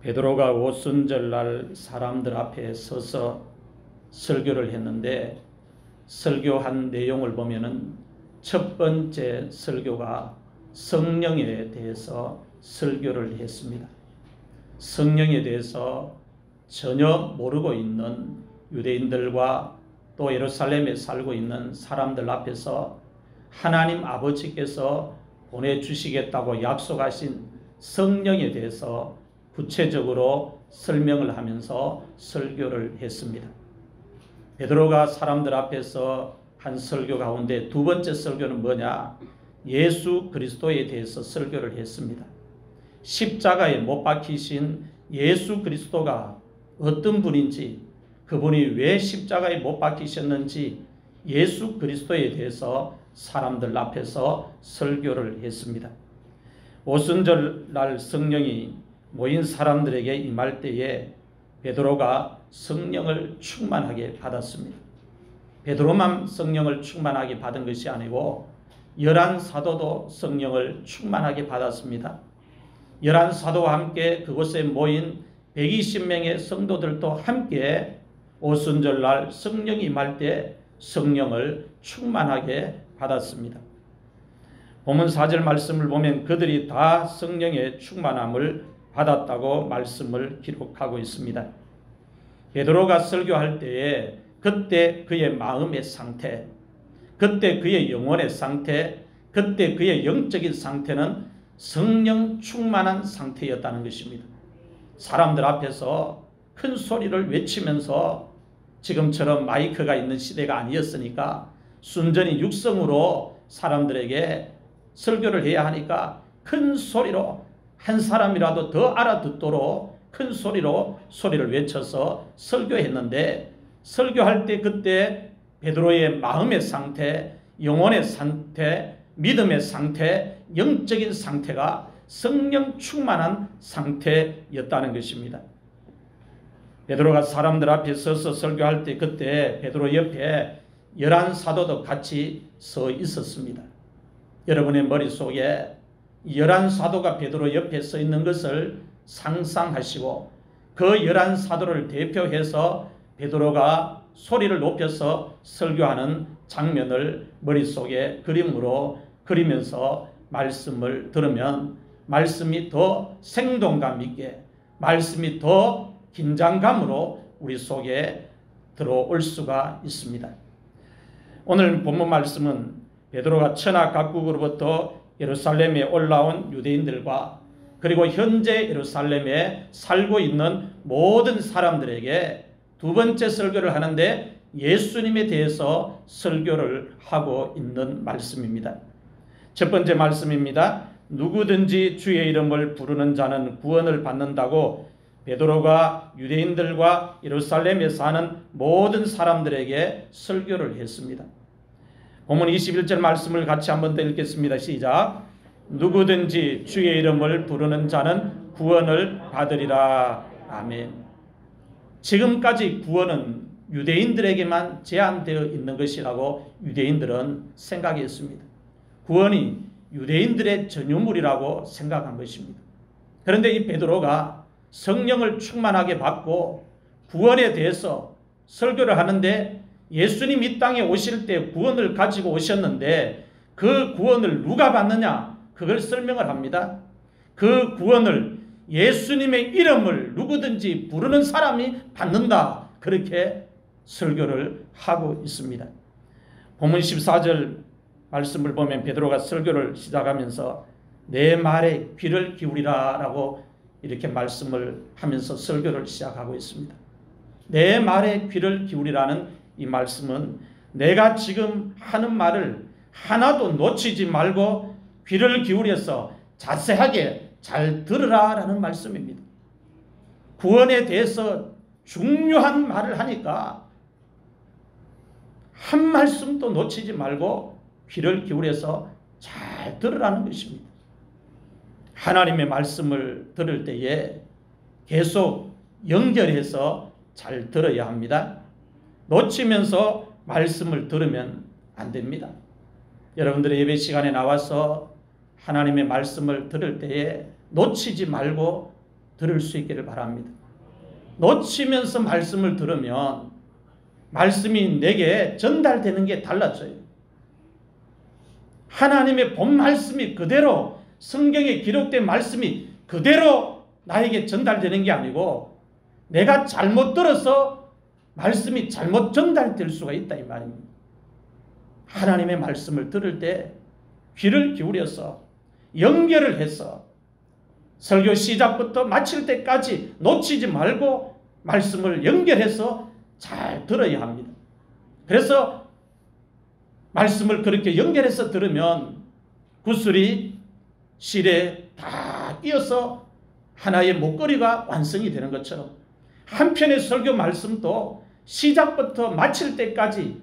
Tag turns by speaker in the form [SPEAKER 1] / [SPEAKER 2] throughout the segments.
[SPEAKER 1] 베드로가 오순절날 사람들 앞에 서서 설교를 했는데 설교한 내용을 보면은 첫 번째 설교가 성령에 대해서 설교를 했습니다. 성령에 대해서 전혀 모르고 있는 유대인들과 또 예루살렘에 살고 있는 사람들 앞에서 하나님 아버지께서 보내주시겠다고 약속하신 성령에 대해서 구체적으로 설명을 하면서 설교를 했습니다. 베드로가 사람들 앞에서 한 설교 가운데 두 번째 설교는 뭐냐? 예수 그리스도에 대해서 설교를 했습니다. 십자가에 못 박히신 예수 그리스도가 어떤 분인지, 그분이 왜 십자가에 못 박히셨는지 예수 그리스도에 대해서 사람들 앞에서 설교를 했습니다. 오순절날 성령이 모인 사람들에게 임할 때에 베드로가 성령을 충만하게 받았습니다. 베드로만 성령을 충만하게 받은 것이 아니고 11사도도 성령을 충만하게 받았습니다. 11사도와 함께 그곳에 모인 120명의 성도들도 함께 오순절날 성령이 임할 때 성령을 충만하게 받았습니다. 본문 4절 말씀을 보면 그들이 다 성령의 충만함을 받았다고 말씀을 기록하고 있습니다. 베드로가 설교할 때에 그때 그의 마음의 상태, 그때 그의 영혼의 상태, 그때 그의 영적인 상태는 성령 충만한 상태였다는 것입니다. 사람들 앞에서 큰 소리를 외치면서 지금처럼 마이크가 있는 시대가 아니었으니까 순전히 육성으로 사람들에게 설교를 해야 하니까 큰 소리로 한 사람이라도 더 알아듣도록 큰 소리로 소리를 외쳐서 설교했는데 설교할 때 그때 베드로의 마음의 상태, 영혼의 상태, 믿음의 상태, 영적인 상태가 성령 충만한 상태였다는 것입니다. 베드로가 사람들 앞에 서서 설교할 때 그때 베드로 옆에 11사도도 같이 서 있었습니다. 여러분의 머릿속에 11사도가 베드로 옆에 서 있는 것을 상상하시고 그 11사도를 대표해서 베드로가 소리를 높여서 설교하는 장면을 머릿속에 그림으로 그리면서 말씀을 들으면 말씀이 더 생동감 있게, 말씀이 더 긴장감으로 우리 속에 들어올 수가 있습니다. 오늘 본문 말씀은 베드로가 천하 각국으로부터 예루살렘에 올라온 유대인들과 그리고 현재 예루살렘에 살고 있는 모든 사람들에게 두 번째 설교를 하는데 예수님에 대해서 설교를 하고 있는 말씀입니다. 첫 번째 말씀입니다. 누구든지 주의 이름을 부르는 자는 구원을 받는다고 베드로가 유대인들과 예루살렘에 사는 모든 사람들에게 설교를 했습니다. 본문 21절 말씀을 같이 한번 더 읽겠습니다. 시작. 누구든지 주의 이름을 부르는 자는 구원을 받으리라. 아멘. 지금까지 구원은 유대인들에게만 제한되어 있는 것이라고 유대인들은 생각했습니다. 구원이 유대인들의 전유물이라고 생각한 것입니다. 그런데 이 베드로가 성령을 충만하게 받고 구원에 대해서 설교를 하는데 예수님 이 땅에 오실 때 구원을 가지고 오셨는데 그 구원을 누가 받느냐? 그걸 설명을 합니다. 그 구원을 예수님의 이름을 누구든지 부르는 사람이 받는다. 그렇게 설교를 하고 있습니다. 본문 14절 말씀을 보면 베드로가 설교를 시작하면서 내 말에 귀를 기울이라 라고 이렇게 말씀을 하면서 설교를 시작하고 있습니다. 내 말에 귀를 기울이라는 이 말씀은 내가 지금 하는 말을 하나도 놓치지 말고 귀를 기울여서 자세하게 잘 들으라 라는 말씀입니다. 구원에 대해서 중요한 말을 하니까 한 말씀도 놓치지 말고 귀를 기울여서 잘 들으라는 것입니다. 하나님의 말씀을 들을 때에 계속 연결해서 잘 들어야 합니다. 놓치면서 말씀을 들으면 안 됩니다. 여러분들의 예배 시간에 나와서 하나님의 말씀을 들을 때에 놓치지 말고 들을 수 있기를 바랍니다. 놓치면서 말씀을 들으면 말씀이 내게 전달되는 게 달라져요. 하나님의 본 말씀이 그대로, 성경에 기록된 말씀이 그대로 나에게 전달되는 게 아니고 내가 잘못 들어서 말씀이 잘못 전달될 수가 있다 이 말입니다. 하나님의 말씀을 들을 때 귀를 기울여서 연결을 해서 설교 시작부터 마칠 때까지 놓치지 말고 말씀을 연결해서 잘 들어야 합니다. 그래서 말씀을 그렇게 연결해서 들으면 구슬이 실에 다 끼어서 하나의 목걸이가 완성이 되는 것처럼 한편의 설교 말씀도 시작부터 마칠 때까지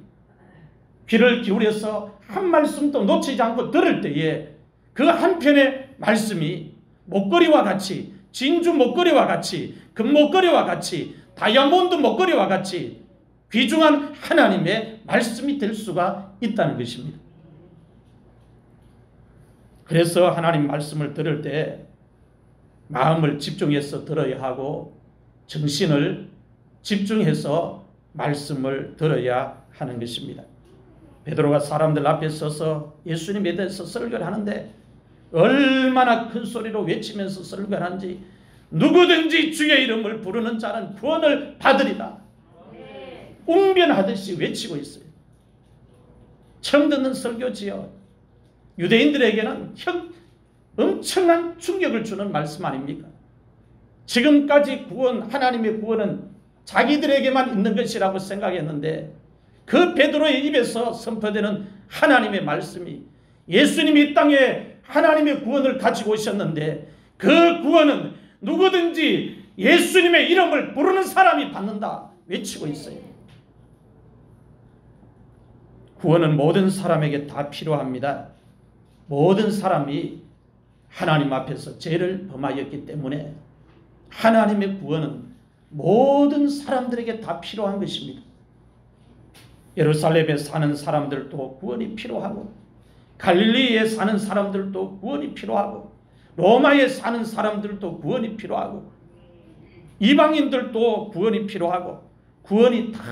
[SPEAKER 1] 귀를 기울여서 한 말씀도 놓치지 않고 들을 때에 그 한편의 말씀이 목걸이와 같이, 진주 목걸이와 같이, 금 목걸이와 같이, 다이아몬드 목걸이와 같이 귀중한 하나님의 말씀이 될 수가 있다는 것입니다. 그래서 하나님 말씀을 들을 때 마음을 집중해서 들어야 하고 정신을 집중해서 말씀을 들어야 하는 것입니다. 베드로가 사람들 앞에 서서 예수님에 대해서 설교를 하는데 얼마나 큰 소리로 외치면서 설교를 하는지, 누구든지 주의 이름을 부르는 자는 구원을 받으리라 웅변하듯이 외치고 있어요. 처음 듣는 설교지요. 유대인들에게는 엄청난 충격을 주는 말씀 아닙니까? 지금까지 구원, 하나님의 구원은 자기들에게만 있는 것이라고 생각했는데 그 베드로의 입에서 선포되는 하나님의 말씀이, 예수님이 이 땅에 하나님의 구원을 가지고 오셨는데 그 구원은 누구든지 예수님의 이름을 부르는 사람이 받는다 외치고 있어요. 구원은 모든 사람에게 다 필요합니다. 모든 사람이 하나님 앞에서 죄를 범하였기 때문에 하나님의 구원은 모든 사람들에게 다 필요한 것입니다. 예루살렘에 사는 사람들도 구원이 필요하고, 갈릴리에 사는 사람들도 구원이 필요하고, 로마에 사는 사람들도 구원이 필요하고, 이방인들도 구원이 필요하고, 구원이 다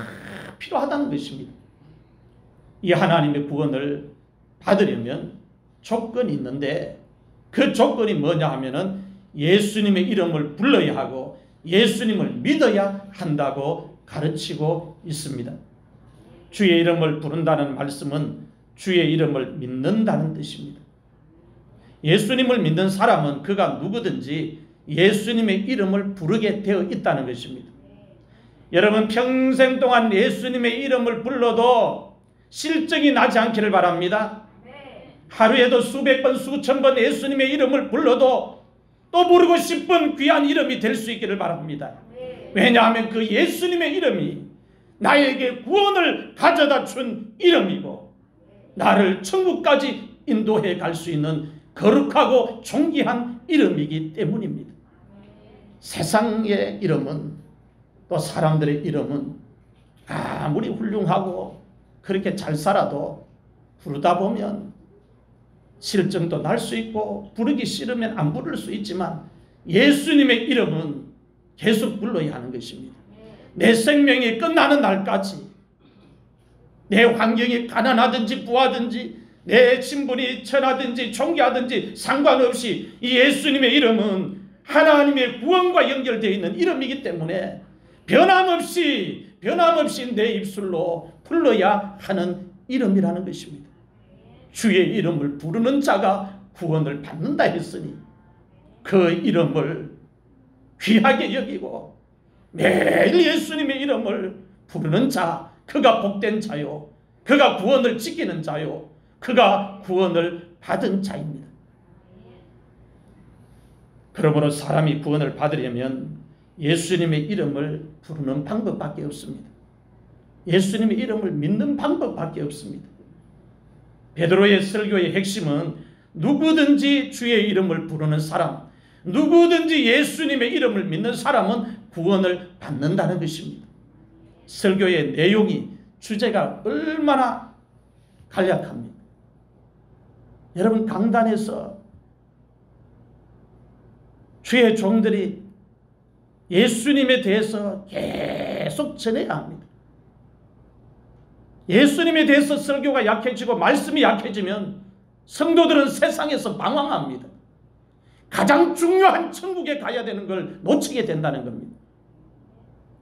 [SPEAKER 1] 필요하다는 것입니다. 이 하나님의 구원을 받으려면 조건이 있는데 그 조건이 뭐냐 하면은 예수님의 이름을 불러야 하고 예수님을 믿어야 한다고 가르치고 있습니다. 주의 이름을 부른다는 말씀은 주의 이름을 믿는다는 뜻입니다. 예수님을 믿는 사람은 그가 누구든지 예수님의 이름을 부르게 되어 있다는 것입니다. 여러분 평생 동안 예수님의 이름을 불러도 실적이 나지 않기를 바랍니다. 하루에도 수백 번 수천 번 예수님의 이름을 불러도 또 부르고 싶은 귀한 이름이 될 수 있기를 바랍니다. 왜냐하면 그 예수님의 이름이 나에게 구원을 가져다 준 이름이고 나를 천국까지 인도해 갈 수 있는 거룩하고 존귀한 이름이기 때문입니다. 세상의 이름은, 또 사람들의 이름은 아무리 훌륭하고 그렇게 잘 살아도 부르다 보면 실증도 날 수 있고 부르기 싫으면 안 부를 수 있지만 예수님의 이름은 계속 불러야 하는 것입니다. 내 생명이 끝나는 날까지, 내 환경이 가난하든지 부하든지 내 신분이 천하든지 종교하든지 상관없이 이 예수님의 이름은 하나님의 구원과 연결되어 있는 이름이기 때문에 변함없이 내 입술로 불러야 하는 이름이라는 것입니다. 주의 이름을 부르는 자가 구원을 받는다 했으니 그 이름을 귀하게 여기고 매일 예수님의 이름을 부르는 자, 그가 복된 자요, 그가 구원을 지키는 자요, 그가 구원을 받은 자입니다. 그러므로 사람이 구원을 받으려면 예수님의 이름을 부르는 방법밖에 없습니다. 예수님의 이름을 믿는 방법밖에 없습니다. 베드로의 설교의 핵심은 누구든지 주의 이름을 부르는 사람, 누구든지 예수님의 이름을 믿는 사람은 구원을 받는다는 것입니다. 설교의 내용이, 주제가 얼마나 간략합니다. 여러분 강단에서 주의 종들이 예수님에 대해서 계속 전해야 합니다. 예수님에 대해서 설교가 약해지고 말씀이 약해지면 성도들은 세상에서 방황합니다. 가장 중요한 천국에 가야 되는 걸 놓치게 된다는 겁니다.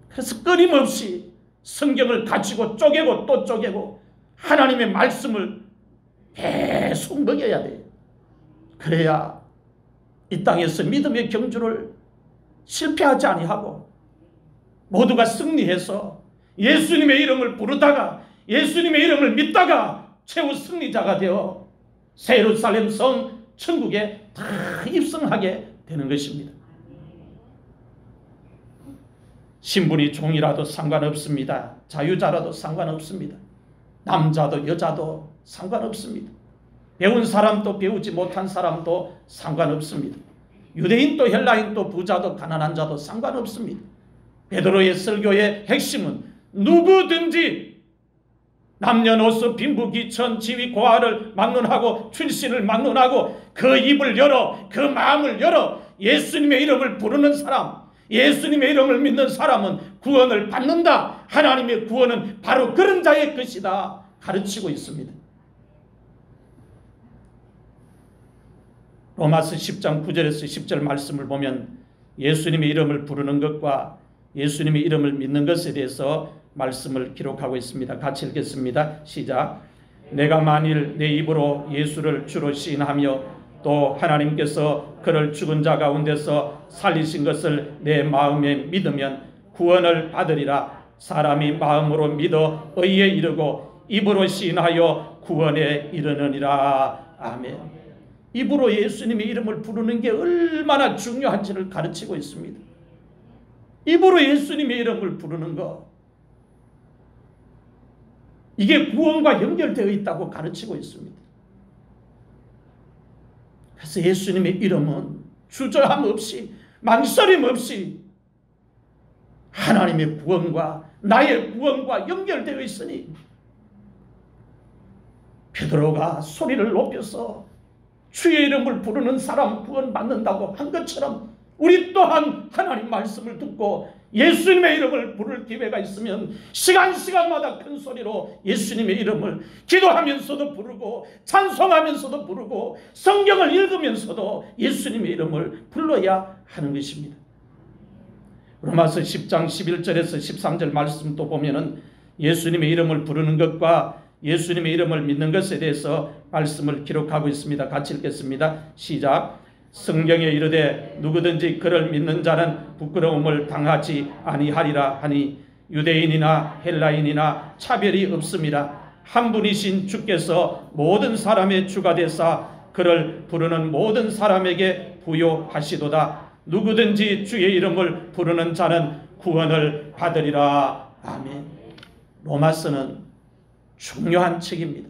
[SPEAKER 1] 그래서 끊임없이 성경을 가지고 쪼개고 또 쪼개고 하나님의 말씀을 계속 먹여야 돼요. 그래야 이 땅에서 믿음의 경주를 실패하지 아니하고 모두가 승리해서 예수님의 이름을 부르다가 예수님의 이름을 믿다가 최후 승리자가 되어 새 예루살렘 성 천국에 다 입성하게 되는 것입니다. 신분이 종이라도 상관없습니다. 자유자라도 상관없습니다. 남자도 여자도 상관없습니다. 배운 사람도 배우지 못한 사람도 상관없습니다. 유대인도 헬라인도 부자도 가난한 자도 상관없습니다. 베드로의 설교의 핵심은 누구든지 남녀노소 빈부귀천 지위 고하를 막론하고 출신을 막론하고 그 입을 열어 그 마음을 열어 예수님의 이름을 부르는 사람, 예수님의 이름을 믿는 사람은 구원을 받는다. 하나님의 구원은 바로 그런 자의 것이다 가르치고 있습니다. 로마서 10장 9절에서 10절 말씀을 보면 예수님의 이름을 부르는 것과 예수님의 이름을 믿는 것에 대해서 말씀을 기록하고 있습니다. 같이 읽겠습니다. 시작. 내가 만일 내 입으로 예수를 주로 시인하며 또 하나님께서 그를 죽은 자 가운데서 살리신 것을 내 마음에 믿으면 구원을 받으리라. 사람이 마음으로 믿어 의에 이르고 입으로 시인하여 구원에 이르느니라. 아멘. 입으로 예수님의 이름을 부르는 게 얼마나 중요한지를 가르치고 있습니다. 입으로 예수님의 이름을 부르는 것, 이게 구원과 연결되어 있다고 가르치고 있습니다. 그래서 예수님의 이름은 주저함 없이 망설임 없이 하나님의 구원과 나의 구원과 연결되어 있으니 베드로가 소리를 높여서 주의 이름을 부르는 사람 구원받는다고 한 것처럼 우리 또한 하나님 말씀을 듣고 예수님의 이름을 부를 기회가 있으면 시간마다 큰 소리로 예수님의 이름을 기도하면서도 부르고 찬송하면서도 부르고 성경을 읽으면서도 예수님의 이름을 불러야 하는 것입니다. 로마서 10장 11절에서 13절 말씀도 보면은 예수님의 이름을 부르는 것과 예수님의 이름을 믿는 것에 대해서 말씀을 기록하고 있습니다. 같이 읽겠습니다. 시작. 성경에 이르되 누구든지 그를 믿는 자는 부끄러움을 당하지 아니하리라 하니 유대인이나 헬라인이나 차별이 없음이라. 한 분이신 주께서 모든 사람의 주가 되사 그를 부르는 모든 사람에게 부요하시도다. 누구든지 주의 이름을 부르는 자는 구원을 받으리라. 아멘. 로마서는 중요한 책입니다.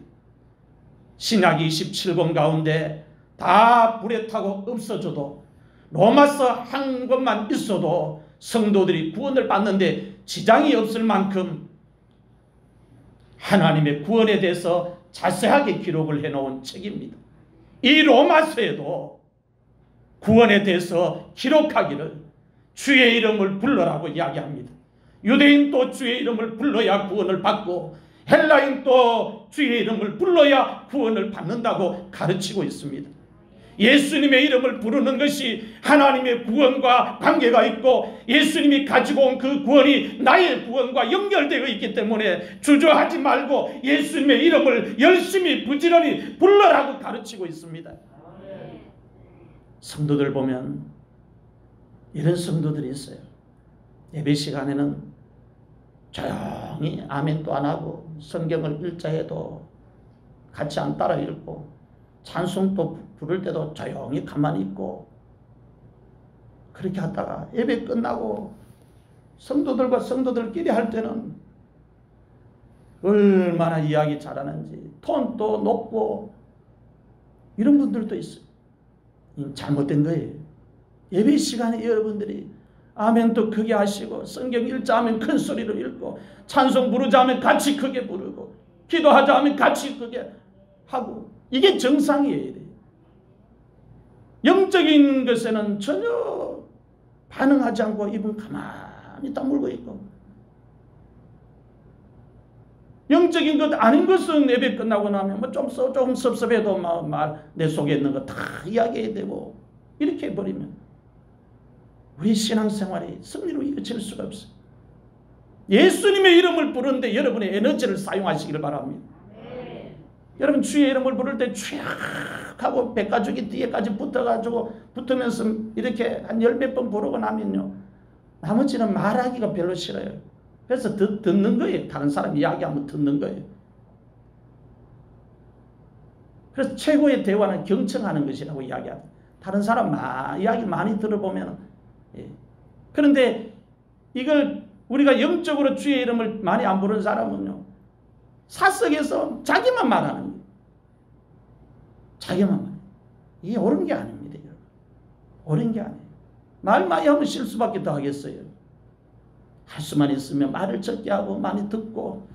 [SPEAKER 1] 신약 27권 가운데 다 불에 타고 없어져도 로마서 한 권만 있어도 성도들이 구원을 받는데 지장이 없을 만큼 하나님의 구원에 대해서 자세하게 기록을 해놓은 책입니다. 이 로마서에도 구원에 대해서 기록하기를 주의 이름을 불러라고 이야기합니다. 유대인도 주의 이름을 불러야 구원을 받고 헬라인도 주의 이름을 불러야 구원을 받는다고 가르치고 있습니다. 예수님의 이름을 부르는 것이 하나님의 구원과 관계가 있고 예수님이 가지고 온 그 구원이 나의 구원과 연결되어 있기 때문에 주저하지 말고 예수님의 이름을 열심히 부지런히 불러라고 가르치고 있습니다. 성도들 보면 이런 성도들이 있어요. 예배 시간에는 조용히 아멘도 안 하고 성경을 읽자 해도 같이 안 따라 읽고 찬송도 부를 때도 조용히 가만히 있고 그렇게 하다가 예배 끝나고 성도들과 성도들끼리 할 때는 얼마나 이야기 잘하는지 톤도 높고 이런 분들도 있어요. 잘못된 거예요. 예배 시간에 여러분들이 아멘도 크게 하시고 성경 읽자 하면 큰 소리로 읽고 찬송 부르자 하면 같이 크게 부르고 기도하자 하면 같이 크게 하고 이게 정상이에요. 영적인 것에는 전혀 반응하지 않고 입은 가만히 다물고 있고, 영적인 것 아닌 것은 예배 끝나고 나면 뭐 좀 섭섭해도 내 속에 있는 거 다 이야기해야 되고, 이렇게 해버리면 우리 신앙생활이 승리로 이어질 수가 없어요. 예수님의 이름을 부르는데 여러분의 에너지를 사용하시기를 바랍니다. 여러분 주의 이름을 부를 때 쫙 하고 백가죽이 뒤에까지 붙으면서 이렇게 한 10몇 번 부르고 나면요, 나머지는 말하기가 별로 싫어요. 그래서 듣는 거예요. 다른 사람 이야기하면 듣는 거예요. 그래서 최고의 대화는 경청하는 것이라고 이야기합니다. 다른 사람 이야기를 많이 들어보면, 그런데 이걸 우리가 영적으로 주의 이름을 많이 안 부르는 사람은요, 사석에서 자기만 말하는 거예요. 자기만 말해요. 이게 옳은 게 아닙니다. 여러분. 옳은 게 아니에요. 말 많이 하면 실수밖에 더 하겠어요. 할 수만 있으면 말을 적게 하고 많이 듣고,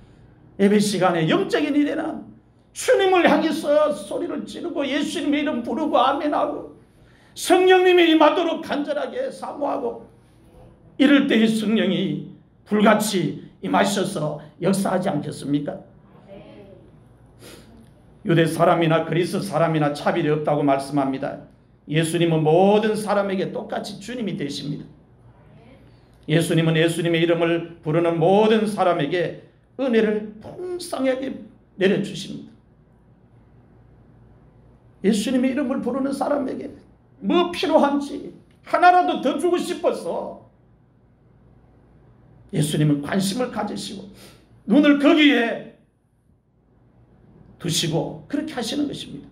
[SPEAKER 1] 예배 시간에 영적인 일에는 주님을 향해서 소리를 지르고 예수님의 이름 부르고 아멘하고 성령님이 임하도록 간절하게 사모하고, 이럴 때의 성령이 불같이 임하셔서 역사하지 않겠습니까? 유대 사람이나 그리스 사람이나 차별이 없다고 말씀합니다. 예수님은 모든 사람에게 똑같이 주님이 되십니다. 예수님은 예수님의 이름을 부르는 모든 사람에게 은혜를 풍성하게 내려주십니다. 예수님의 이름을 부르는 사람에게 뭐 필요한지 하나라도 더 주고 싶어서 예수님은 관심을 가지시고 눈을 거기에 두시고 그렇게 하시는 것입니다.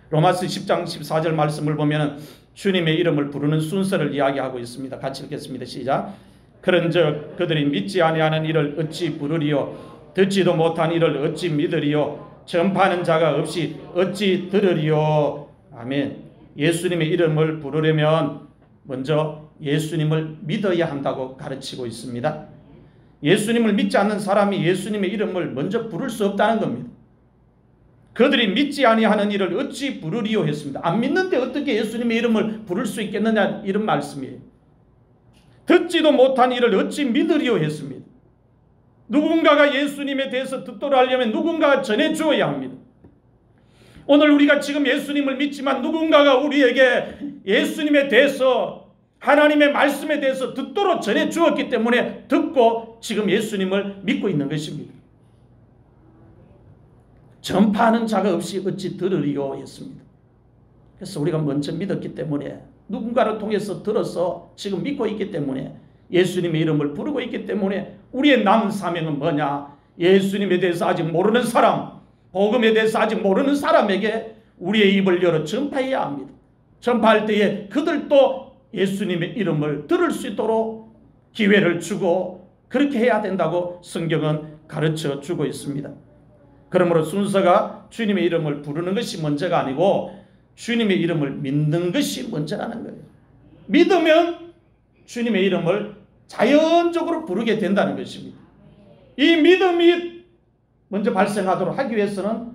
[SPEAKER 1] 로마서 10장 14절 말씀을 보면 주님의 이름을 부르는 순서를 이야기하고 있습니다. 같이 읽겠습니다. 시작. 그런즉 그들이 믿지 아니하는 이를 어찌 부르리요, 듣지도 못한 이를 어찌 믿으리요, 전파하는 자가 없이 어찌 들으리요. 아멘. 예수님의 이름을 부르려면 먼저 예수님을 믿어야 한다고 가르치고 있습니다. 예수님을 믿지 않는 사람이 예수님의 이름을 먼저 부를 수 없다는 겁니다. 그들이 믿지 아니하는 이를 어찌 부르리요 했습니다. 안 믿는데 어떻게 예수님의 이름을 부를 수 있겠느냐, 이런 말씀이에요. 듣지도 못한 이를 어찌 믿으리요 했습니다. 누군가가 예수님에 대해서 듣도록 하려면 누군가가 전해주어야 합니다. 오늘 우리가 지금 예수님을 믿지만 누군가가 우리에게 예수님에 대해서, 하나님의 말씀에 대해서 듣도록 전해주었기 때문에 듣고 지금 예수님을 믿고 있는 것입니다. 전파하는 자가 없이 어찌 들으리요 했습니다. 그래서 우리가 먼저 믿었기 때문에, 누군가를 통해서 들어서 지금 믿고 있기 때문에, 예수님의 이름을 부르고 있기 때문에 우리의 남은 사명은 뭐냐? 예수님에 대해서 아직 모르는 사람, 복음에 대해서 아직 모르는 사람에게 우리의 입을 열어 전파해야 합니다. 전파할 때에 그들도 예수님의 이름을 들을 수 있도록 기회를 주고 그렇게 해야 된다고 성경은 가르쳐 주고 있습니다. 그러므로 순서가 주님의 이름을 부르는 것이 먼저가 아니고 주님의 이름을 믿는 것이 먼저라는 거예요. 믿으면 주님의 이름을 자연적으로 부르게 된다는 것입니다. 이 믿음이 먼저 발생하도록 하기 위해서는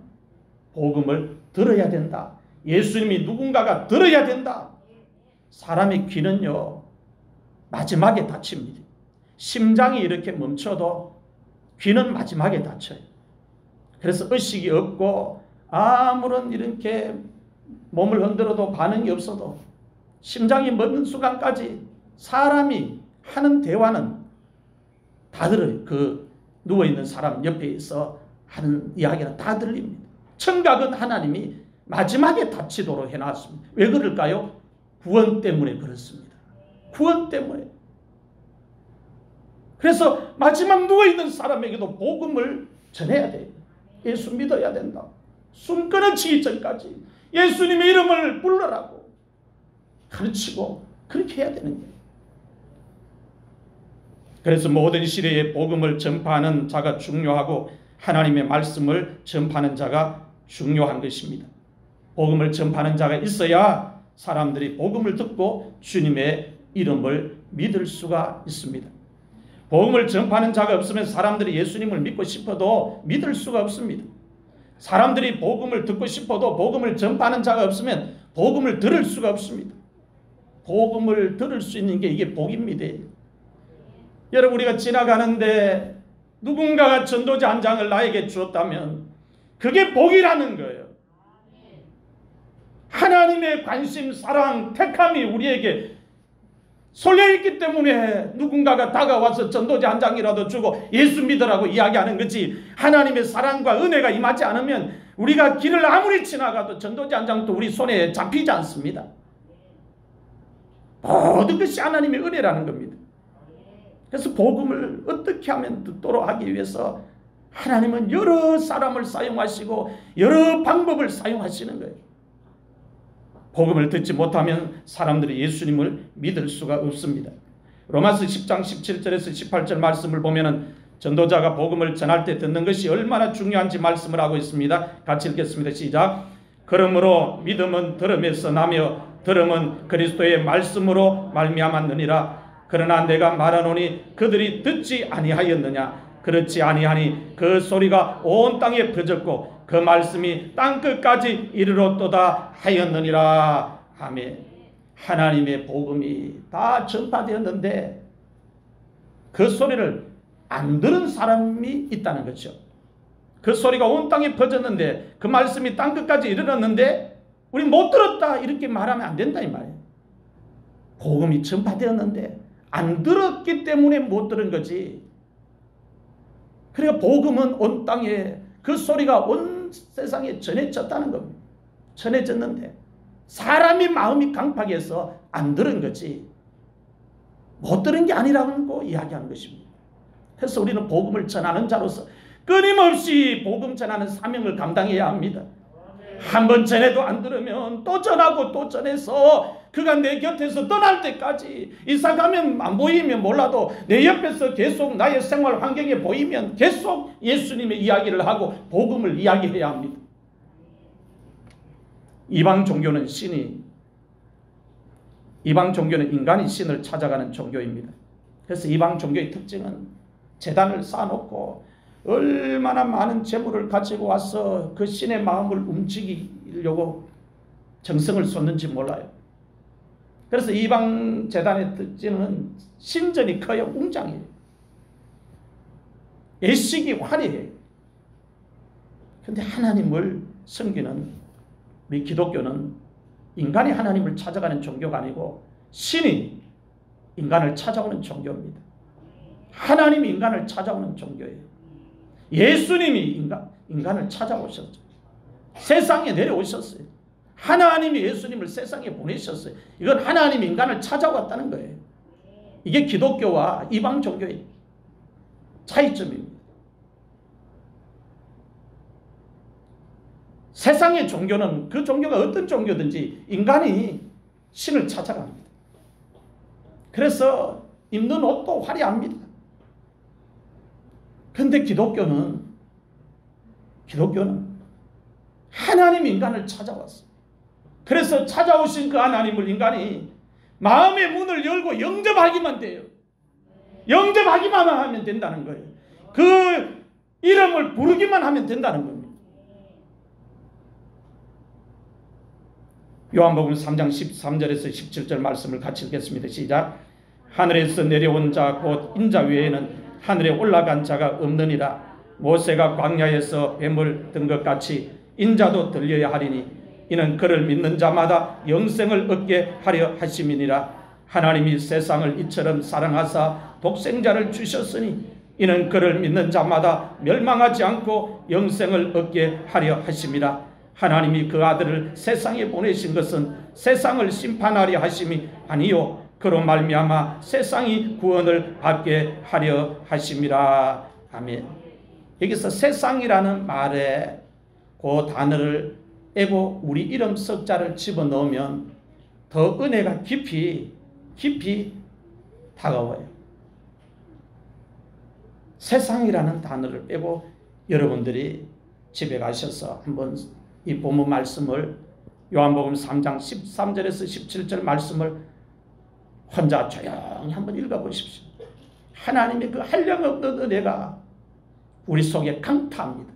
[SPEAKER 1] 복음을 들어야 된다. 예수님이 누군가가 들어야 된다. 사람의 귀는요, 마지막에 닫힙니다. 심장이 이렇게 멈춰도 귀는 마지막에 닫혀요. 그래서 의식이 없고 아무런 이렇게 몸을 흔들어도 반응이 없어도 심장이 멎는 순간까지 사람이 하는 대화는 다 들어요. 그 누워있는 사람 옆에 있어 하는 이야기는 다 들립니다. 청각은 하나님이 마지막에 닫히도록 해놨습니다. 왜 그럴까요? 구원 때문에 그렇습니다. 구원 때문에. 그래서 마지막 누워있는 사람에게도 복음을 전해야 돼요. 예수 믿어야 된다. 숨 끊어지기 전까지 예수님의 이름을 불러라고 가르치고 그렇게 해야 되는 거예요. 그래서 모든 시대에 복음을 전파하는 자가 중요하고 하나님의 말씀을 전파하는 자가 중요한 것입니다. 복음을 전파하는 자가 있어야 사람들이 복음을 듣고 주님의 이름을 믿을 수가 있습니다. 복음을 전파하는 자가 없으면 사람들이 예수님을 믿고 싶어도 믿을 수가 없습니다. 사람들이 복음을 듣고 싶어도 복음을 전파하는 자가 없으면 복음을 들을 수가 없습니다. 복음을 들을 수 있는 게 이게 복입니다. 여러분, 우리가 지나가는데 누군가가 전도자 한 장을 나에게 주었다면 그게 복이라는 거예요. 하나님의 관심, 사랑, 택함이 우리에게 쏠려있기 때문에 누군가가 다가와서 전도자 한 장이라도 주고 예수 믿으라고 이야기하는 거지, 하나님의 사랑과 은혜가 임하지 않으면 우리가 길을 아무리 지나가도 전도자 한 장도 우리 손에 잡히지 않습니다. 모든 것이 하나님의 은혜라는 겁니다. 그래서 복음을 어떻게 하면 듣도록 하기 위해서 하나님은 여러 사람을 사용하시고 여러 방법을 사용하시는 거예요. 복음을 듣지 못하면 사람들이 예수님을 믿을 수가 없습니다. 로마서 10장 17절에서 18절 말씀을 보면은 전도자가 복음을 전할 때 듣는 것이 얼마나 중요한지 말씀을 하고 있습니다. 같이 읽겠습니다. 시작. 그러므로 믿음은 들음에서 나며 들음은 그리스도의 말씀으로 말미암았느니라. 그러나 내가 말하노니 그들이 듣지 아니하였느냐. 그렇지 아니하니 그 소리가 온 땅에 퍼졌고 그 말씀이 땅끝까지 이르렀도다 하였느니라. 아멘. 하나님의 복음이 다 전파되었는데 그 소리를 안 들은 사람이 있다는 거죠. 그 소리가 온 땅에 퍼졌는데 그 말씀이 땅끝까지 이르렀는데 우리 못 들었다 이렇게 말하면 안 된다 이 말이에요. 복음이 전파되었는데 안 들었기 때문에 못 들은 거지. 그러니까 복음은 온 땅에, 그 소리가 온 세상에 전해졌다는 겁니다. 전해졌는데 사람이 마음이 강팍해서 안 들은 거지 못 들은 게 아니라고 이야기하는 것입니다. 그래서 우리는 복음을 전하는 자로서 끊임없이 복음 전하는 사명을 감당해야 합니다. 한 번 전해도 안 들으면 또 전하고 또 전해서 그가 내 곁에서 떠날 때까지, 이사 가면 안 보이면 몰라도 내 옆에서 계속 나의 생활 환경에 보이면 계속 예수님의 이야기를 하고 복음을 이야기해야 합니다. 이방 종교는 인간이 신을 찾아가는 종교입니다. 그래서 이방 종교의 특징은 제단을 쌓아놓고 얼마나 많은 재물을 가지고 와서 그 신의 마음을 움직이려고 정성을 쏟는지 몰라요. 그래서 이방 제단의 특징은 신전이 커요. 웅장해요. 예식이 화려해요. 그런데 하나님을 섬기는 우리 기독교는 인간이 하나님을 찾아가는 종교가 아니고 신이 인간을 찾아오는 종교입니다. 하나님이 인간을 찾아오는 종교예요. 예수님이 인간을 찾아오셨죠. 세상에 내려오셨어요. 하나님이 예수님을 세상에 보내셨어요. 이건 하나님이 인간을 찾아왔다는 거예요. 이게 기독교와 이방 종교의 차이점입니다. 세상의 종교는 그 종교가 어떤 종교든지 인간이 신을 찾아갑니다. 그래서 입는 옷도 화려합니다. 그런데 기독교는 하나님 인간을 찾아왔어요. 그래서 찾아오신 그 하나님을 인간이 마음의 문을 열고 영접하기만 돼요. 영접하기만 하면 된다는 거예요. 그 이름을 부르기만 하면 된다는 겁니다. 요한복음 3장 13절에서 17절 말씀을 같이 읽겠습니다. 시작. 하늘에서 내려온 자 곧 인자 외에는 하늘에 올라간 자가 없느니라. 모세가 광야에서 뱀을 든 것 같이 인자도 들려야 하리니 이는 그를 믿는 자마다 영생을 얻게 하려 하심이니라. 하나님이 세상을 이처럼 사랑하사 독생자를 주셨으니 이는 그를 믿는 자마다 멸망하지 않고 영생을 얻게 하려 하심이라. 하나님이 그 아들을 세상에 보내신 것은 세상을 심판하려 하심이 아니요 그로 말미암아 세상이 구원을 받게 하려 하심이라. 아멘. 여기서 세상이라는 말에 그 단어를 빼고 우리 이름 석자를 집어넣으면 더 은혜가 깊이 다가와요. 세상이라는 단어를 빼고 여러분들이 집에 가셔서 한번 이 본문 말씀을 요한복음 3장 13절에서 17절 말씀을 혼자 조용히 한번 읽어보십시오. 하나님의 그 한량없는 은혜가 우리 속에 강타합니다.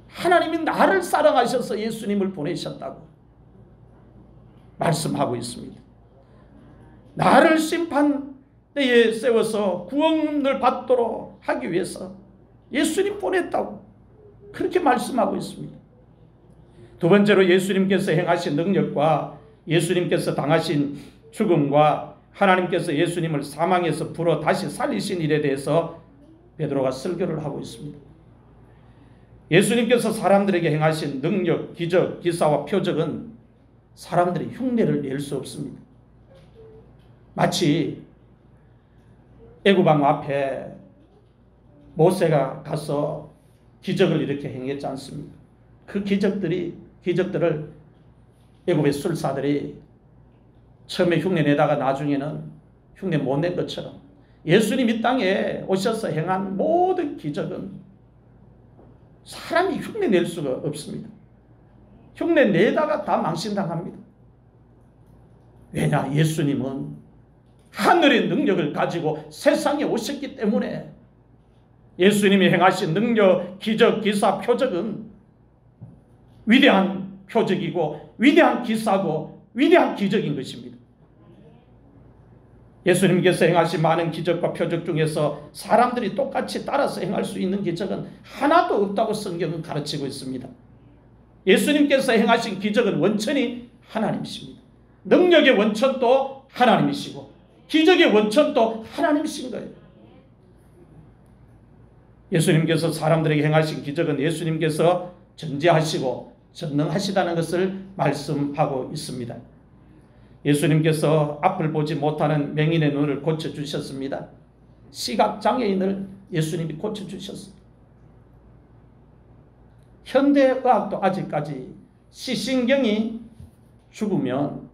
[SPEAKER 1] 하나님이 나를 사랑하셔서 예수님을 보내셨다고 말씀하고 있습니다. 나를 심판대에 세워서 구원을 받도록 하기 위해서 예수님 보냈다고 그렇게 말씀하고 있습니다. 두 번째로 예수님께서 행하신 능력과 예수님께서 당하신 죽음과 하나님께서 예수님을 사망에서 불어 다시 살리신 일에 대해서 베드로가 설교를 하고 있습니다. 예수님께서 사람들에게 행하신 능력, 기적, 기사와 표적은 사람들이 흉내를 낼 수 없습니다. 마치 애굽왕 앞에 모세가 가서 기적을 이렇게 행했지 않습니까? 그 기적들을 애굽의 술사들이 처음에 흉내 내다가 나중에는 흉내 못 낸 것처럼 예수님 이 땅에 오셔서 행한 모든 기적은 사람이 흉내 낼 수가 없습니다. 흉내 내다가 다 망신당합니다. 왜냐? 예수님은 하늘의 능력을 가지고 세상에 오셨기 때문에 예수님이 행하신 능력, 기적, 기사, 표적은 위대한 표적이고 위대한 기사고 위대한 기적인 것입니다. 예수님께서 행하신 많은 기적과 표적 중에서 사람들이 똑같이 따라서 행할 수 있는 기적은 하나도 없다고 성경은 가르치고 있습니다. 예수님께서 행하신 기적은 원천이 하나님이십니다. 능력의 원천도 하나님이시고 기적의 원천도 하나님이신 거예요. 예수님께서 사람들에게 행하신 기적은 예수님께서 전지하시고 전능하시다는 것을 말씀하고 있습니다. 예수님께서 앞을 보지 못하는 맹인의 눈을 고쳐주셨습니다. 시각장애인을 예수님이 고쳐주셨습니다. 현대의학도 아직까지 시신경이 죽으면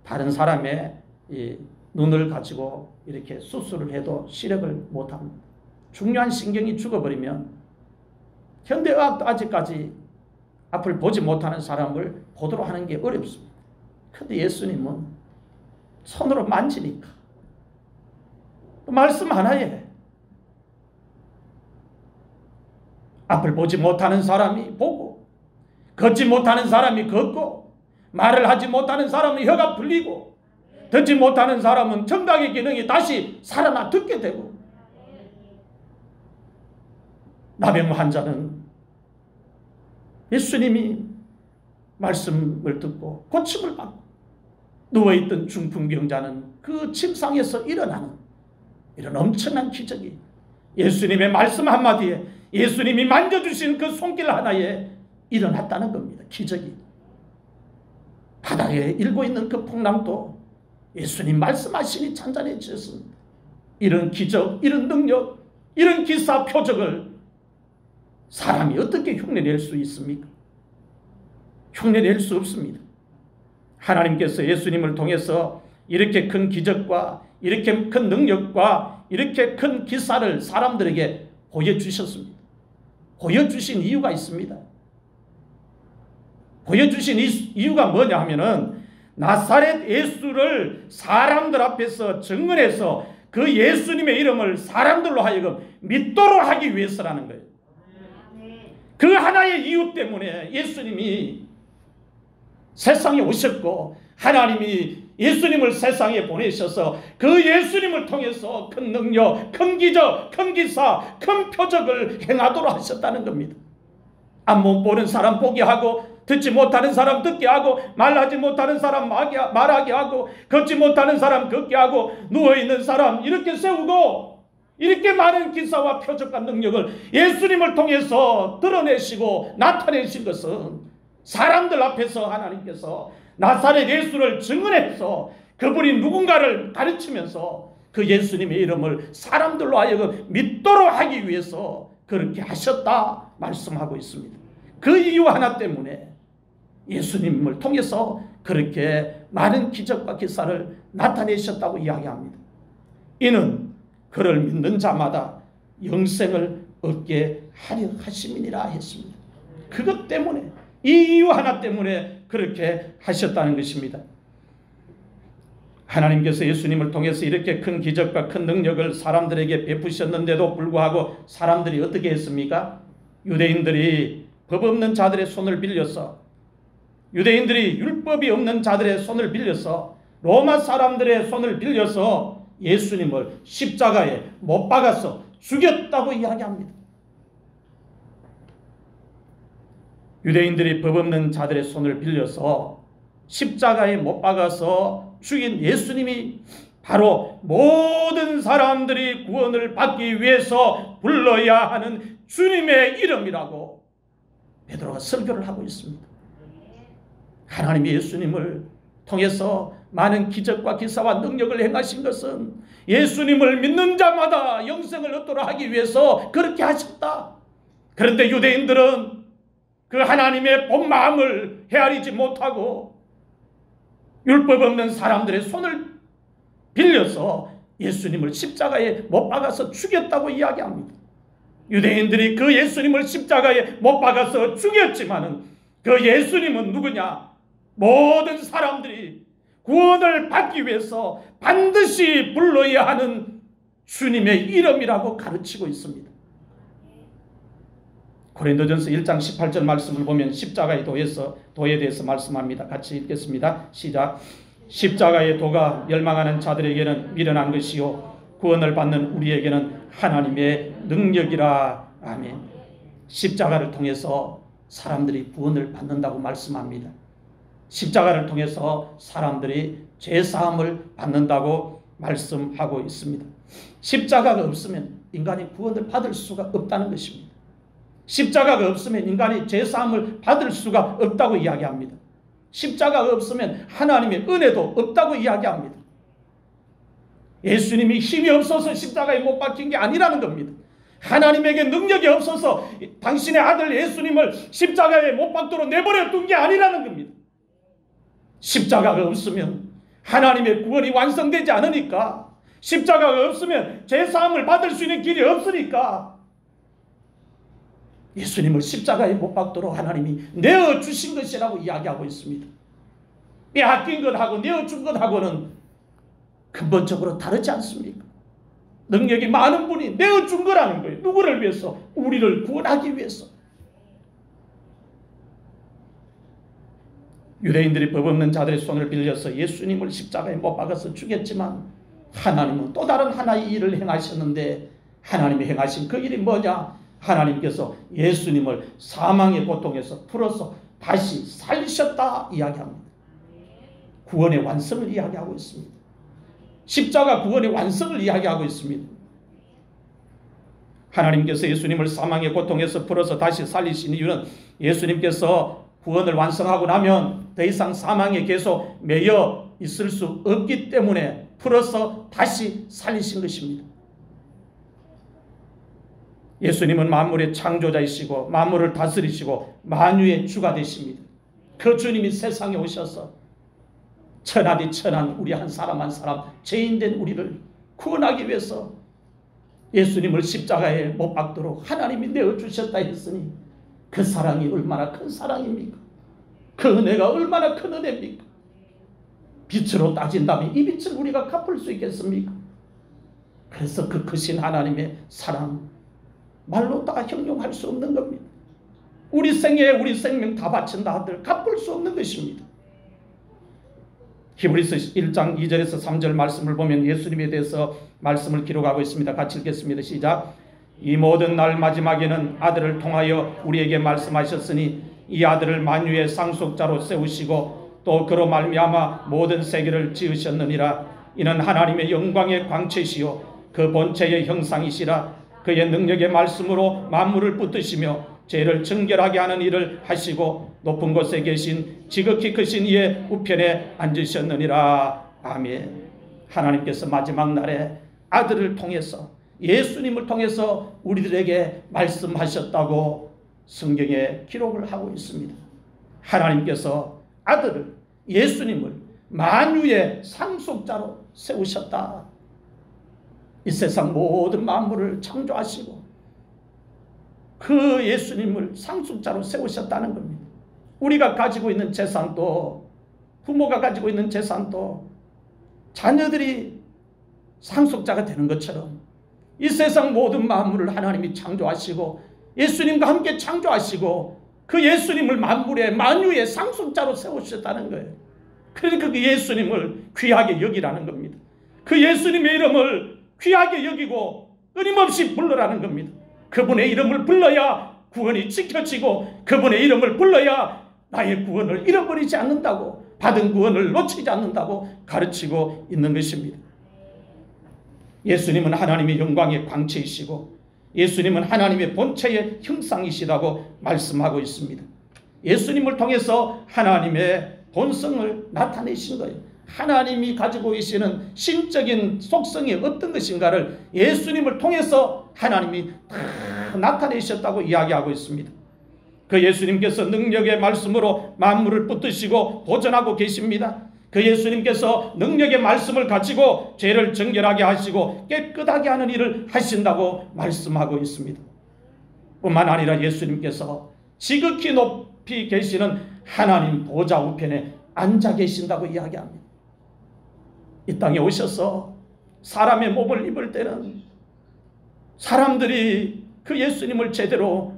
[SPEAKER 1] 다른 사람의 눈을 가지고 이렇게 수술을 해도 시력을 못합니다. 중요한 신경이 죽어버리면 현대의학도 아직까지 앞을 보지 못하는 사람을 보도록 하는 게 어렵습니다. 그런데 예수님은 손으로 만지니까 말씀 하나에 앞을 보지 못하는 사람이 보고 걷지 못하는 사람이 걷고 말을 하지 못하는 사람은 혀가 풀리고 듣지 못하는 사람은 청각의 기능이 다시 살아나 듣게 되고 나병 환자는 예수님이 말씀을 듣고 고침을 받고 누워있던 중풍병자는 그 침상에서 일어나는 이런 엄청난 기적이 예수님의 말씀 한마디에 예수님이 만져주신 그 손길 하나에 일어났다는 겁니다. 기적이. 바다에 일고 있는 그 풍랑도 예수님 말씀하시니 잔잔해졌습니다. 이런 기적, 이런 능력, 이런 기사 표적을 사람이 어떻게 흉내낼 수 있습니까? 흉내낼 수 없습니다. 하나님께서 예수님을 통해서 이렇게 큰 기적과 이렇게 큰 능력과 이렇게 큰 기사를 사람들에게 보여주셨습니다. 보여주신 이유가 있습니다. 보여주신 이유가 뭐냐 하면은 나사렛 예수를 사람들 앞에서 증언해서 그 예수님의 이름을 사람들로 하여금 믿도록 하기 위해서라는 거예요. 그 하나의 이유 때문에 예수님이 세상에 오셨고 하나님이 예수님을 세상에 보내셔서 그 예수님을 통해서 큰 능력, 큰 기적, 큰 기사, 큰 표적을 행하도록 하셨다는 겁니다. 안 못 보는 사람 보게 하고 듣지 못하는 사람 듣게 하고 말하지 못하는 사람 말하게 하고 걷지 못하는 사람 걷게 하고 누워있는 사람 이렇게 세우고 이렇게 많은 기사와 표적과 능력을 예수님을 통해서 드러내시고 나타내신 것은 사람들 앞에서 하나님께서 나사렛 예수를 증언해서 그분이 누군가를 가르치면서 그 예수님의 이름을 사람들로 하여금 믿도록 하기 위해서 그렇게 하셨다 말씀하고 있습니다. 그 이유 하나 때문에 예수님을 통해서 그렇게 많은 기적과 기사를 나타내셨다고 이야기합니다. 이는 그를 믿는 자마다 영생을 얻게 하려 하심이니라 했습니다. 그것 때문에 이 이유 하나 때문에 그렇게 하셨다는 것입니다. 하나님께서 예수님을 통해서 이렇게 큰 기적과 큰 능력을 사람들에게 베푸셨는데도 불구하고 사람들이 어떻게 했습니까? 유대인들이 법 없는 자들의 손을 빌려서 유대인들이 율법이 없는 자들의 손을 빌려서 로마 사람들의 손을 빌려서 예수님을 십자가에 못 박아서 죽였다고 이야기합니다. 유대인들이 법 없는 자들의 손을 빌려서 십자가에 못 박아서 죽인 예수님이 바로 모든 사람들이 구원을 받기 위해서 불러야 하는 주님의 이름이라고 베드로가 설교를 하고 있습니다. 하나님이 예수님을 통해서 많은 기적과 기사와 능력을 행하신 것은 예수님을 믿는 자마다 영생을 얻도록 하기 위해서 그렇게 하셨다. 그런데 유대인들은 그 하나님의 본 마음을 헤아리지 못하고 율법 없는 사람들의 손을 빌려서 예수님을 십자가에 못 박아서 죽였다고 이야기합니다. 유대인들이 그 예수님을 십자가에 못 박아서 죽였지만은 그 예수님은 누구냐? 모든 사람들이 구원을 받기 위해서 반드시 불러야 하는 주님의 이름이라고 가르치고 있습니다. 고린도전서 1장 18절 말씀을 보면 십자가의 도에 대해서 말씀합니다. 같이 읽겠습니다. 시작. 십자가의 도가 멸망하는 자들에게는 미련한 것이요 구원을 받는 우리에게는 하나님의 능력이라. 아멘. 십자가를 통해서 사람들이 구원을 받는다고 말씀합니다. 십자가를 통해서 사람들이 죄사함을 받는다고 말씀하고 있습니다. 십자가가 없으면 인간이 구원을 받을 수가 없다는 것입니다. 십자가가 없으면 인간이 죄사함을 받을 수가 없다고 이야기합니다. 십자가가 없으면 하나님의 은혜도 없다고 이야기합니다. 예수님이 힘이 없어서 십자가에 못 박힌 게 아니라는 겁니다. 하나님에게 능력이 없어서 당신의 아들 예수님을 십자가에 못 박도록 내버려 둔 게 아니라는 겁니다. 십자가가 없으면 하나님의 구원이 완성되지 않으니까, 십자가가 없으면 죄사함을 받을 수 있는 길이 없으니까 예수님을 십자가에 못 박도록 하나님이 내어주신 것이라고 이야기하고 있습니다. 빼앗긴 것하고 내어준 것하고는 근본적으로 다르지 않습니까? 능력이 많은 분이 내어준 거라는 거예요. 누구를 위해서? 우리를 구원하기 위해서. 유대인들이 법 없는 자들의 손을 빌려서 예수님을 십자가에 못 박아서 죽였지만 하나님은 또 다른 하나의 일을 행하셨는데, 하나님이 행하신 그 일이 뭐냐? 하나님께서 예수님을 사망의 고통에서 풀어서 다시 살리셨다 이야기합니다. 구원의 완성을 이야기하고 있습니다. 십자가 구원의 완성을 이야기하고 있습니다. 하나님께서 예수님을 사망의 고통에서 풀어서 다시 살리신 이유는 예수님께서 구원을 완성하고 나면 더 이상 사망에 계속 매여 있을 수 없기 때문에 풀어서 다시 살리신 것입니다. 예수님은 만물의 창조자이시고 만물을 다스리시고 만유의 주가 되십니다. 그 주님이 세상에 오셔서 천하디 천한 우리 한 사람 한 사람 죄인된 우리를 구원하기 위해서 예수님을 십자가에 못 박도록 하나님이 내어주셨다 했으니 그 사랑이 얼마나 큰 사랑입니까? 그 은혜가 얼마나 큰 은혜입니까? 빛으로 따진다면 이 빛을 우리가 갚을 수 있겠습니까? 그래서 그 크신 하나님의 사랑 말로 다 형용할 수 없는 겁니다. 우리 생에 우리 생명 다 바친다 하들 갚을 수 없는 것입니다. 히브리서 1장 2절에서 3절 말씀을 보면 예수님에 대해서 말씀을 기록하고 있습니다. 같이 읽겠습니다. 시작. 이 모든 날 마지막에는 아들을 통하여 우리에게 말씀하셨으니 이 아들을 만유의 상속자로 세우시고 또 그로 말미암아 모든 세계를 지으셨느니라. 이는 하나님의 영광의 광채시요 그 본체의 형상이시라. 그의 능력의 말씀으로 만물을 붙드시며 죄를 정결하게 하는 일을 하시고 높은 곳에 계신 지극히 크신 이의 우편에 앉으셨느니라. 아멘. 하나님께서 마지막 날에 아들을 통해서 예수님을 통해서 우리들에게 말씀하셨다고 성경에 기록을 하고 있습니다. 하나님께서 아들을 예수님을 만유의 상속자로 세우셨다. 이 세상 모든 만물을 창조하시고 그 예수님을 상속자로 세우셨다는 겁니다. 우리가 가지고 있는 재산도, 부모가 가지고 있는 재산도 자녀들이 상속자가 되는 것처럼 이 세상 모든 만물을 하나님이 창조하시고 예수님과 함께 창조하시고 그 예수님을 만물의 만유의 상속자로 세우셨다는 거예요. 그러니까 그 예수님을 귀하게 여기라는 겁니다. 그 예수님의 이름을 귀하게 여기고 끊임없이 불러라는 겁니다. 그분의 이름을 불러야 구원이 지켜지고 그분의 이름을 불러야 나의 구원을 잃어버리지 않는다고, 받은 구원을 놓치지 않는다고 가르치고 있는 것입니다. 예수님은 하나님의 영광의 광채이시고 예수님은 하나님의 본체의 형상이시라고 말씀하고 있습니다. 예수님을 통해서 하나님의 본성을 나타내신 거예요. 하나님이 가지고 계시는 신적인 속성이 어떤 것인가를 예수님을 통해서 하나님이 다 나타내셨다고 이야기하고 있습니다. 그 예수님께서 능력의 말씀으로 만물을 붙드시고 보존하고 계십니다. 그 예수님께서 능력의 말씀을 가지고 죄를 정결하게 하시고 깨끗하게 하는 일을 하신다고 말씀하고 있습니다. 뿐만 아니라 예수님께서 지극히 높이 계시는 하나님 보좌 우편에 앉아 계신다고 이야기합니다. 이 땅에 오셔서 사람의 몸을 입을 때는 사람들이 그 예수님을 제대로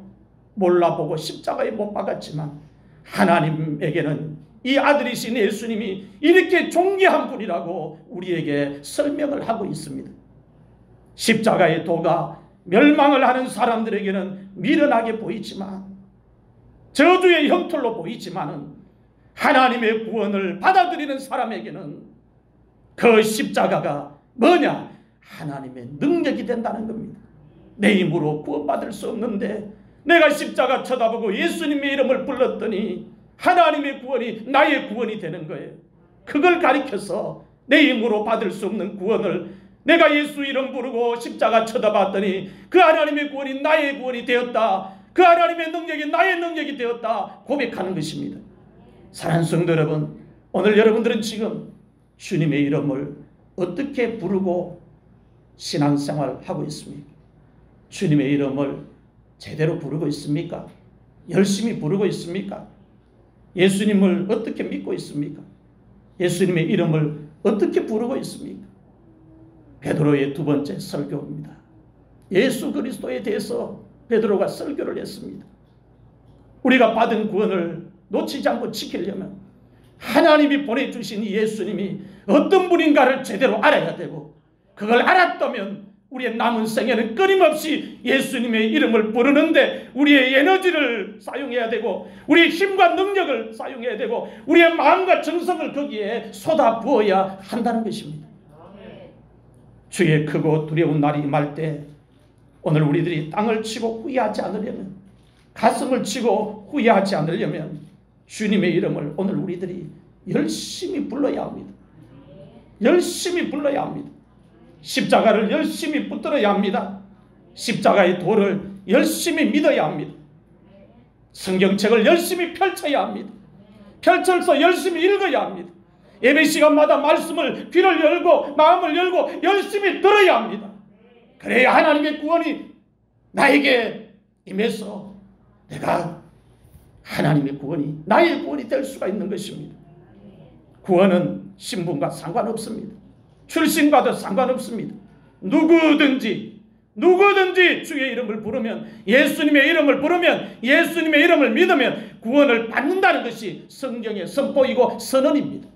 [SPEAKER 1] 몰라보고 십자가에 못 박았지만 하나님에게는 이 아들이신 예수님이 이렇게 존귀한 분이라고 우리에게 설명을 하고 있습니다. 십자가의 도가 멸망을 하는 사람들에게는 미련하게 보이지만, 저주의 형틀로 보이지만은 하나님의 구원을 받아들이는 사람에게는 그 십자가가 뭐냐? 하나님의 능력이 된다는 겁니다. 내 힘으로 구원받을 수 없는데 내가 십자가 쳐다보고 예수님의 이름을 불렀더니 하나님의 구원이 나의 구원이 되는 거예요. 그걸 가리켜서 내 힘으로 받을 수 없는 구원을 내가 예수 이름 부르고 십자가 쳐다봤더니 그 하나님의 구원이 나의 구원이 되었다, 그 하나님의 능력이 나의 능력이 되었다 고백하는 것입니다. 사랑하는 성도 여러분, 오늘 여러분들은 지금 주님의 이름을 어떻게 부르고 신앙생활을 하고 있습니까? 주님의 이름을 제대로 부르고 있습니까? 열심히 부르고 있습니까? 예수님을 어떻게 믿고 있습니까? 예수님의 이름을 어떻게 부르고 있습니까? 베드로의 두 번째 설교입니다. 예수 그리스도에 대해서 베드로가 설교를 했습니다. 우리가 받은 구원을 놓치지 않고 지키려면 하나님이 보내주신 이 예수님이 어떤 분인가를 제대로 알아야 되고, 그걸 알았다면 우리의 남은 생에는 끊임없이 예수님의 이름을 부르는데 우리의 에너지를 사용해야 되고 우리의 힘과 능력을 사용해야 되고 우리의 마음과 정성을 거기에 쏟아 부어야 한다는 것입니다. 주의 크고 두려운 날이 임할 때 오늘 우리들이 땅을 치고 후회하지 않으려면, 가슴을 치고 후회하지 않으려면 주님의 이름을 오늘 우리들이 열심히 불러야 합니다. 열심히 불러야 합니다. 십자가를 열심히 붙들어야 합니다. 십자가의 도를 열심히 믿어야 합니다. 성경책을 열심히 펼쳐야 합니다. 펼쳐서 열심히 읽어야 합니다. 예배 시간마다 말씀을 귀를 열고 마음을 열고 열심히 들어야 합니다. 그래야 하나님의 구원이 나에게 임해서 내가 하나님의 구원이 나의 구원이 될 수가 있는 것입니다. 구원은 신분과 상관없습니다. 출신과도 상관없습니다. 누구든지 주의 이름을 부르면, 예수님의 이름을 부르면, 예수님의 이름을 믿으면 구원을 받는다는 것이 성경의 선포이고 선언입니다.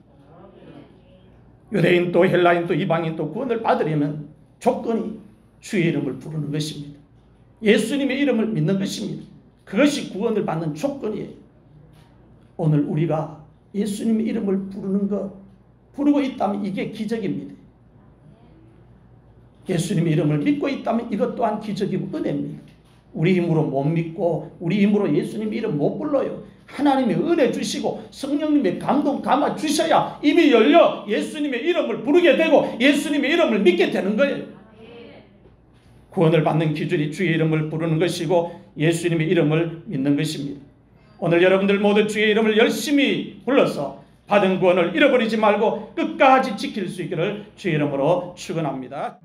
[SPEAKER 1] 유대인도 헬라인도 이방인도 구원을 받으려면 조건이 주의 이름을 부르는 것입니다. 예수님의 이름을 믿는 것입니다. 그것이 구원을 받는 조건이에요. 오늘 우리가 예수님의 이름을 부르고 있다면 이게 기적입니다. 예수님의 이름을 믿고 있다면 이것 또한 기적이고 은혜입니다. 우리 힘으로 못 믿고 우리 힘으로 예수님의 이름 못 불러요. 하나님의 은혜 주시고 성령님의 감동 감아 주셔야 입이 열려 예수님의 이름을 부르게 되고 예수님의 이름을 믿게 되는 거예요. 구원을 받는 기준이 주의 이름을 부르는 것이고 예수님의 이름을 믿는 것입니다. 오늘 여러분들 모두 주의 이름을 열심히 불러서 받은 구원을 잃어버리지 말고 끝까지 지킬 수 있기를 주의 이름으로 축원합니다.